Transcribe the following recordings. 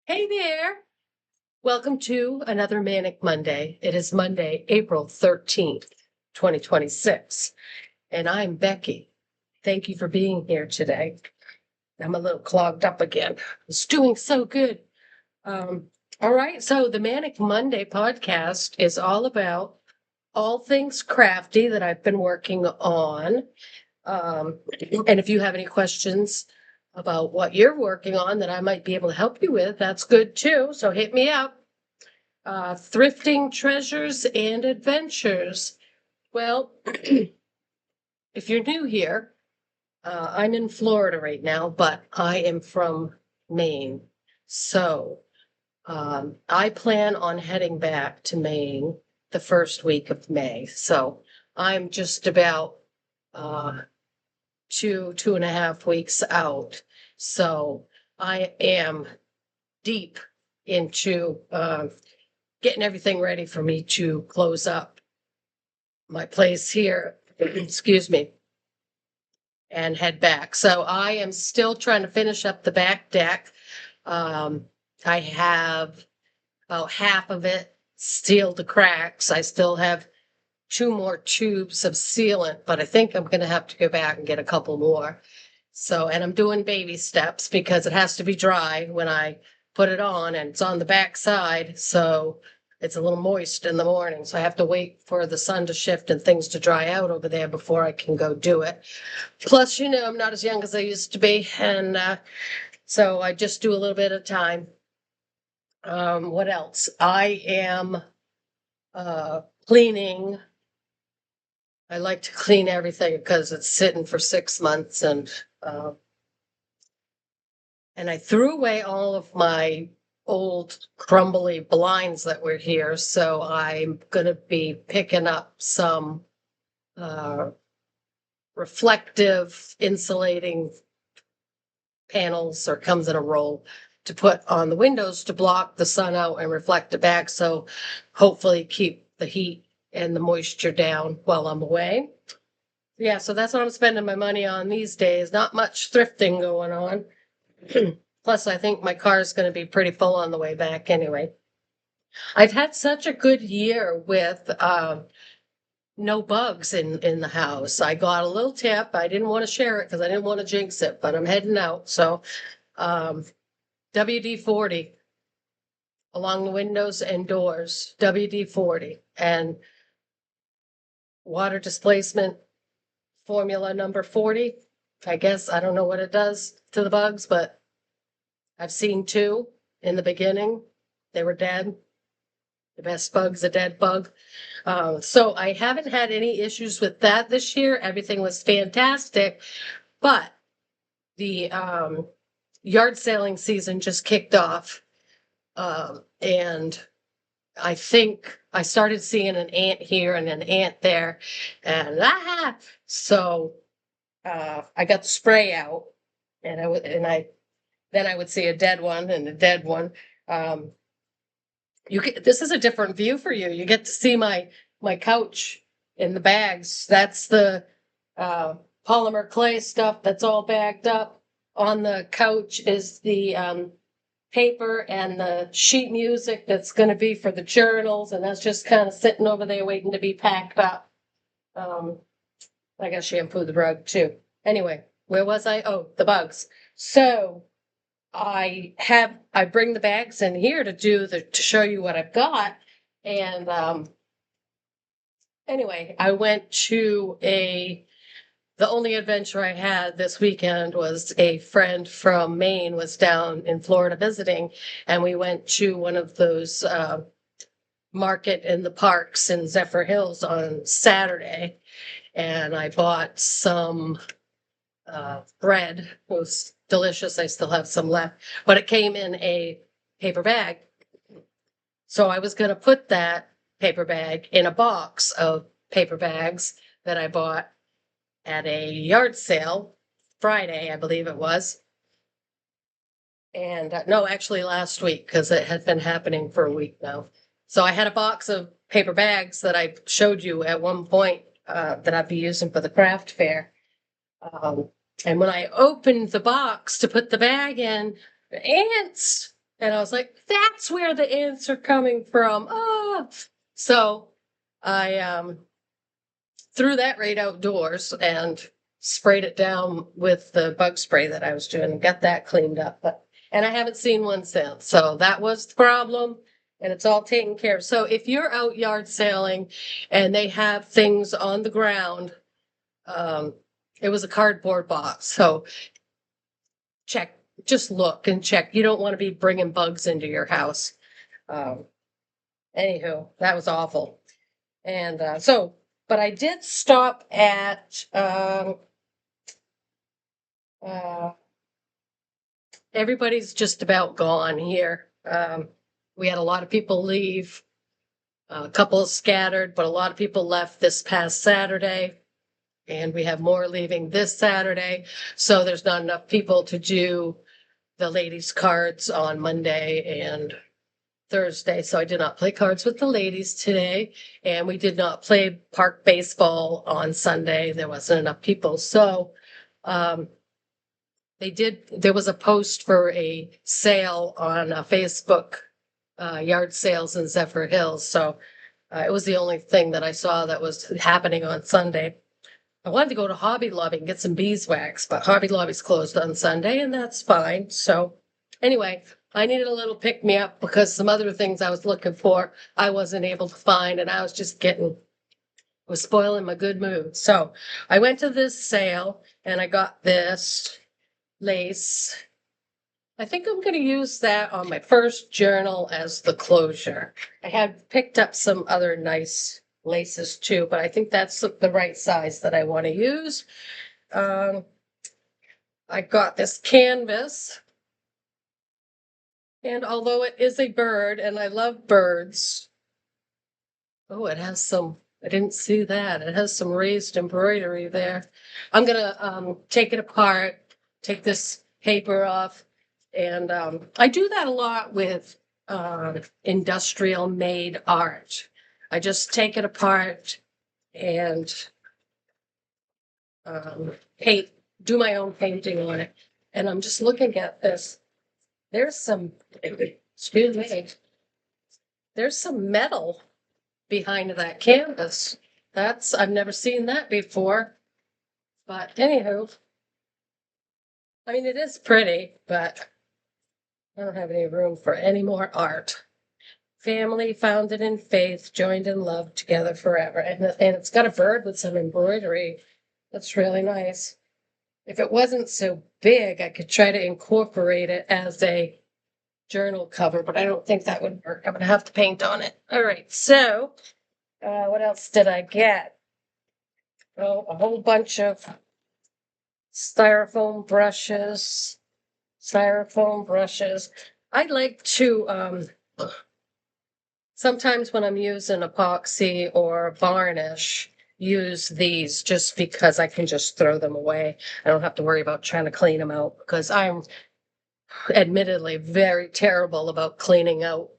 Hey there. Welcome to another Manic Monday. It is Monday, April 13th, 2026. And I'm Becky. Thank you for being here today. I'm a little clogged up again. It's doing so good. All right. So the Manic Monday podcast is all about all things crafty that I've been working on. And if you have any questions about what you're working on that I might be able to help you with, that's good too. So hit me up. Thrifting treasures and adventures. Well, if you're new here, I'm in Florida right now, but I am from Maine. So I plan on heading back to Maine the first week of May. So I'm just about 2.5 weeks out. So I am deep into getting everything ready for me to close up my place here, excuse me, and head back. So I am still trying to finish up the back deck. I have about half of it sealed to cracks. I still have 2 more tubes of sealant, but I think I'm going to have to go back and get a couple more. So, and I'm doing baby steps because it has to be dry when I put it on, and it's on the back side. So it's a little moist in the morning. So I have to wait for the sun to shift and things to dry out over there before I can go do it. Plus, I'm not as young as I used to be. And so I just do a little bit at a time. What else? I am cleaning. I like to clean everything because it's sitting for 6 months, and I threw away all of my old crumbly blinds that were here. So I'm going to be picking up some reflective insulating panels, or comes in a roll, to put on the windows to block the sun out and reflect it back. So hopefully keep the heat and the moisture down while I'm away. Yeah, so that's what I'm spending my money on these days. Not much thrifting going on. Plus, I think my car is going to be pretty full on the way back anyway. I've had such a good year with no bugs in the house. I got a little tip. I didn't want to share it because I didn't want to jinx it, but I'm heading out. So WD-40 along the windows and doors, WD-40, and water displacement formula number 40. I guess I don't know what it does to the bugs, but I've seen 2 in the beginning. They were dead. The best bug's a dead bug. So I haven't had any issues with that this year. Everything was fantastic, but the yard selling season just kicked off. And I think I started seeing an ant here and an ant there, and so I got the spray out, and then I would see a dead one and a dead one. This is a different view for you. You get to see my couch in the bags. That's the polymer clay stuff that's all bagged up. On the couch is the paper and the sheet music that's going to be for the journals, and that's just kind of sitting over there waiting to be packed up. I got shampoo the rug too. Anyway, where was I? Oh, the bugs. So I bring the bags in here to show you what I've got. And anyway, I went to the only adventure I had this weekend was a friend from Maine was down in Florida visiting, and we went to one of those market in the parks in Zephrhills on Saturday, and I bought some bread. It was delicious. I still have some left, but it came in a paper bag. So I was going to put that paper bag in a box of paper bags that I bought at a yard sale Friday, I believe it was. And no, actually last week, because it had been happening for a week now. So I had a box of paper bags that I showed you at one point that I'd be using for the craft fair. And when I opened the box to put the bag in, ants, And I was like, that's where the ants are coming from. Ah. So I threw that right outdoors and sprayed it down with the bug spray that I was doing and got that cleaned up. And I haven't seen one since. So that was the problem. And it's all taken care of. So if you're out yard sailing and they have things on the ground, it was a cardboard box. So check, just look and check. You don't want to be bringing bugs into your house. Um, Anywho, that was awful. And but I did stop at everybody's just about gone here. We had a lot of people leave, a couple scattered, but a lot of people left this past Saturday. And we have more leaving this Saturday. So there's not enough people to do the ladies' cards on Monday and Thursday. So I did not play cards with the ladies today. And we did not play park baseball on Sunday. There wasn't enough people. So there was a post for a sale on Facebook, yard sales in Zephrhills. So it was the only thing that I saw that was happening on Sunday. I wanted to go to Hobby Lobby and get some beeswax, but Hobby Lobby's closed on Sunday, and that's fine. So anyway, I needed a little pick-me-up because some other things I was looking for I wasn't able to find, and I was just was spoiling my good mood. So I went to this sale, and I got this lace. I think I'm going to use that on my first journal as the closure. I had picked up some other nice laces too, but I think that's the right size that I want to use. I got this canvas, and although it is a bird and I love birds, oh, it has some, I didn't see that. It has some raised embroidery there. I'm gonna take it apart, take this paper off, and I do that a lot with industrial made art. I just take it apart and do my own painting on it. And I'm just looking at this. There's some, excuse me, there's some metal behind that canvas. I've never seen that before. But anywho, I mean, it is pretty, but I don't have any room for any more art. Family founded in faith, joined in love, together forever. And it's got a bird with some embroidery. That's really nice. If it wasn't so big, I could try to incorporate it as a journal cover, but I don't think that would work. I'm gonna have to paint on it. All right, so what else did I get? Oh, a whole bunch of styrofoam brushes. I like to sometimes when I'm using epoxy or varnish, use these just because I can just throw them away. I don't have to worry about trying to clean them out because I'm admittedly very terrible about cleaning out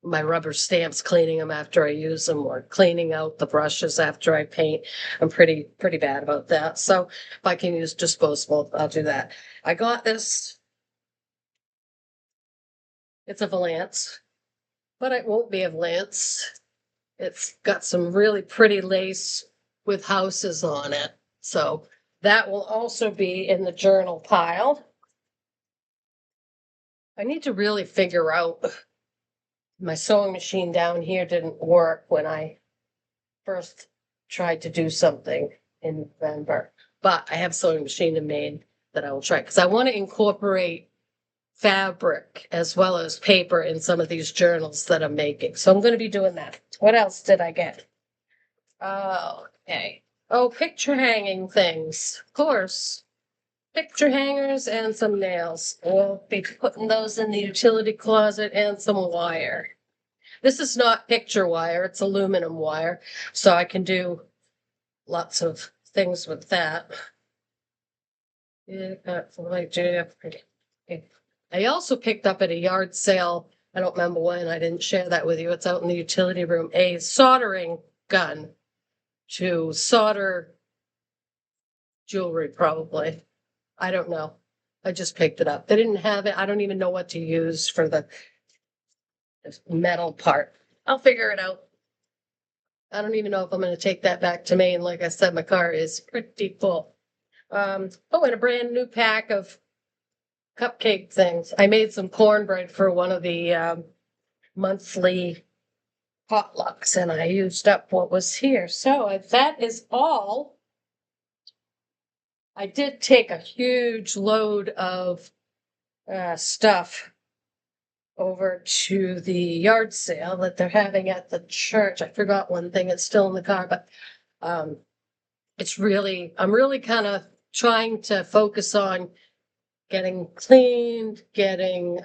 my rubber stamps, cleaning them after I use them, or cleaning out the brushes after I paint. I'm pretty bad about that. So if I can use disposable, I'll do that. I got this. It's a Valance, but it won't be a Valance. It's got some really pretty lace with houses on it. So that will also be in the journal pile. I need to really figure out, my sewing machine down here didn't work when I first tried to do something in November, but I have a sewing machine in Maine that I will try because I want to incorporate fabric as well as paper in some of these journals that I'm making. So I'm going to be doing that. What else did I get? Okay. Oh, picture hanging things. Of course. Picture hangers and some nails. We'll be putting those in the utility closet and some wire. This is not picture wire, it's aluminum wire, so I can do lots of things with that. Yeah, I also picked up at a yard sale, I don't remember when, I didn't share that with you, it's out in the utility room, a soldering gun to solder jewelry, probably. I don't know. I just picked it up. They didn't have it. I don't even know what to use for the metal part. I'll figure it out. I don't even know if I'm going to take that back to Maine. Like I said, my car is pretty full. Oh, and a brand new pack of cupcake things. I made some cornbread for one of the monthly potlucks, and I used up what was here. So that is all. I did take a huge load of stuff over to the yard sale that they're having at the church. I forgot one thing. It's still in the car, but I'm really kind of trying to focus on getting cleaned, getting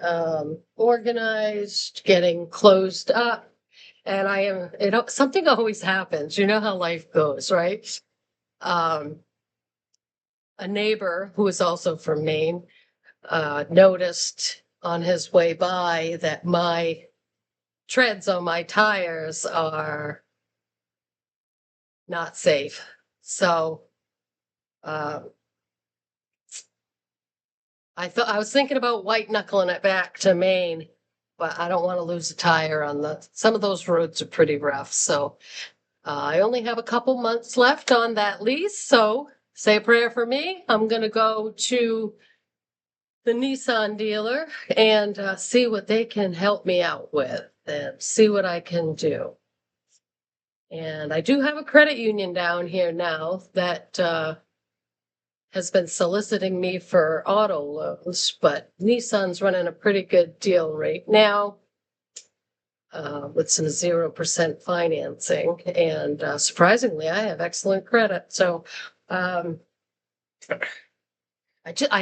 organized, getting closed up. And something always happens. You know how life goes, right? A neighbor who is also from Maine noticed on his way by that my treads on my tires are not safe. So I was thinking about white knuckling it back to Maine, but I don't want to lose a tire on some of those roads are pretty rough. So I only have a couple months left on that lease. So say a prayer for me. I'm going to go to the Nissan dealer and see what they can help me out with and see what I can do. And I do have a credit union down here now that has been soliciting me for auto loans, but Nissan's running a pretty good deal right now with some 0% financing. And surprisingly, I have excellent credit. So I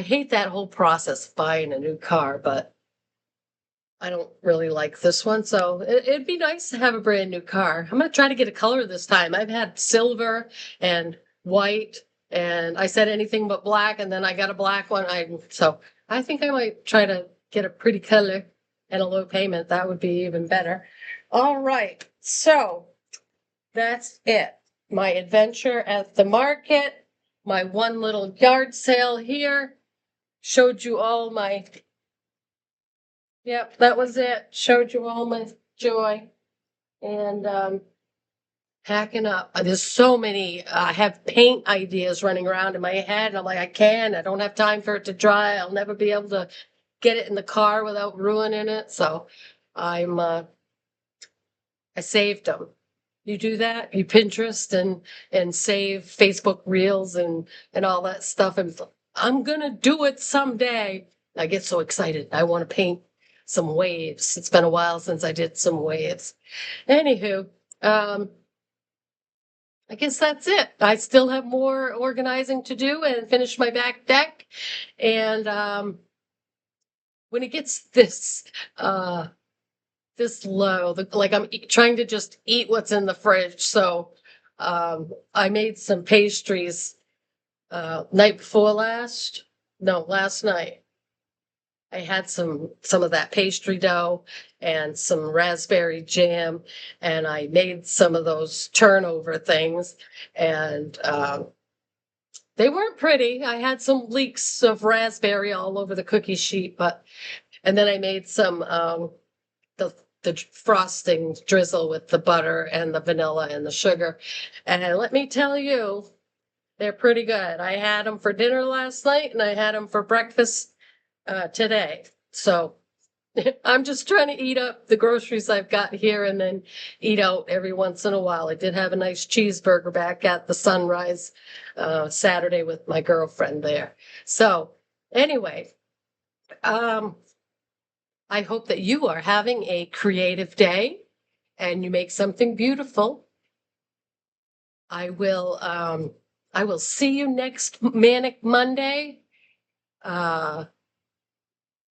hate that whole process of buying a new car, but I don't really like this one. So it'd be nice to have a brand new car. I'm going to try to get a color this time. I've had silver and white, and I said anything but black, and then I got a black one. So I think I might try to get a pretty color and a low payment. That would be even better. All right. So that's it. My adventure at the market, my one little yard sale here, showed you all my, yep, that was it. Showed you all my joy. And packing up. There's so many, I have paint ideas running around in my head. And I'm like, I don't have time for it to dry. I'll never be able to get it in the car without ruining it. So I saved them. You do that? You Pinterest and save Facebook Reels and all that stuff. And I'm going to do it someday. I get so excited. I want to paint some waves. It's been a while since I did some waves. Anywho, I guess that's it. I still have more organizing to do and finish my back deck. And when it gets this low, like I'm trying to just eat what's in the fridge. So I made some pastries last night. I had some of that pastry dough and some raspberry jam, and I made some of those turnover things, and they weren't pretty. I had some leaks of raspberry all over the cookie sheet, and then I made some the frosting drizzle with the butter and the vanilla and the sugar, and let me tell you, they're pretty good. I had them for dinner last night, and I had them for breakfast today. So I'm just trying to eat up the groceries I've got here and then eat out every once in a while. I did have a nice cheeseburger back at the Sunrise Saturday with my girlfriend there. So anyway, I hope that you are having a creative day and you make something beautiful. I will see you next Manic Monday.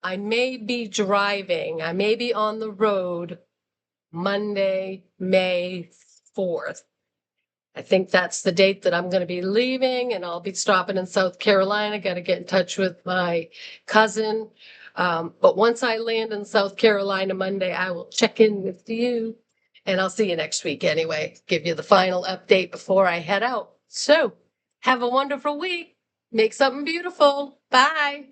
I may be driving. I may be on the road Monday, May 4th. I think that's the date that I'm going to be leaving, and I'll be stopping in South Carolina. Got to get in touch with my cousin. But once I land in South Carolina Monday, I will check in with you, and I'll see you next week anyway. Give you the final update before I head out. So have a wonderful week. Make something beautiful. Bye.